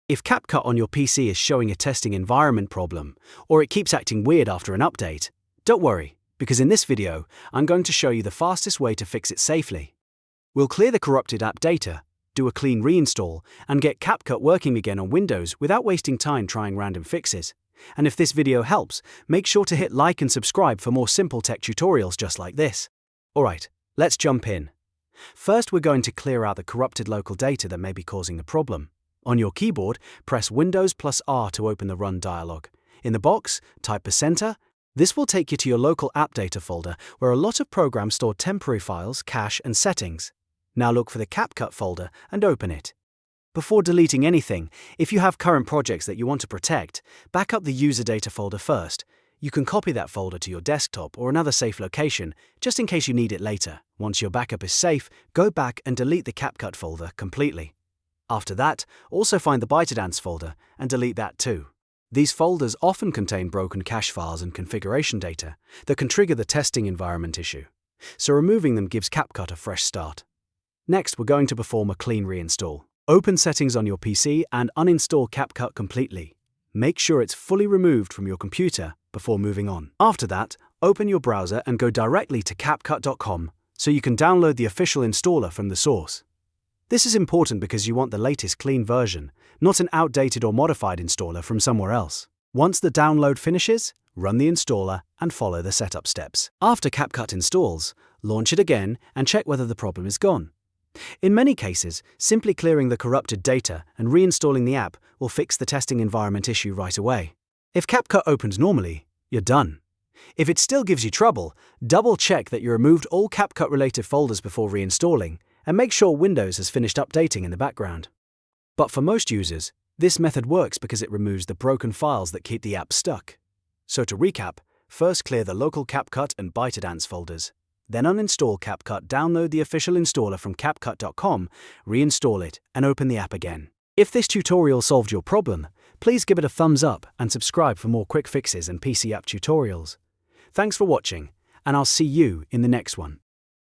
If CapCut on your PC is showing a testing environment problem, or it keeps acting weird after an update, don't worry, because in this video, I'm going to show you the fastest way to fix it safely. We'll clear the corrupted app data, do a clean reinstall, and get CapCut working again on Windows without wasting time trying random fixes. And if this video helps, make sure to hit like and subscribe for more simple tech tutorials just like this. Alright, let's jump in. First, we're going to clear out the corrupted local data that may be causing the problem. On your keyboard, press Windows plus R to open the Run dialog. In the box, type %. This will take you to your local app data folder where a lot of programs store temporary files, cache, and settings. Now look for the CapCut folder and open it. Before deleting anything, if you have current projects that you want to protect, back up the user data folder first. You can copy that folder to your desktop or another safe location, just in case you need it later. Once your backup is safe, go back and delete the CapCut folder completely. After that, also find the Bytedance folder and delete that too. These folders often contain broken cache files and configuration data that can trigger the testing environment issue, so removing them gives CapCut a fresh start. Next, we're going to perform a clean reinstall. Open Settings on your PC and uninstall CapCut completely. Make sure it's fully removed from your computer before moving on. After that, open your browser and go directly to CapCut.com so you can download the official installer from the source. This is important because you want the latest clean version, not an outdated or modified installer from somewhere else. Once the download finishes, run the installer and follow the setup steps. After CapCut installs, launch it again and check whether the problem is gone. In many cases, simply clearing the corrupted data and reinstalling the app will fix the testing environment issue right away. If CapCut opens normally, you're done. If it still gives you trouble, double-check that you removed all CapCut-related folders before reinstalling, and make sure Windows has finished updating in the background. But for most users, this method works because it removes the broken files that keep the app stuck. So to recap, first clear the local CapCut and Bytedance folders. Then uninstall CapCut, download the official installer from CapCut.com, reinstall it, and open the app again. If this tutorial solved your problem, please give it a thumbs up and subscribe for more quick fixes and PC app tutorials. Thanks for watching, and I'll see you in the next one.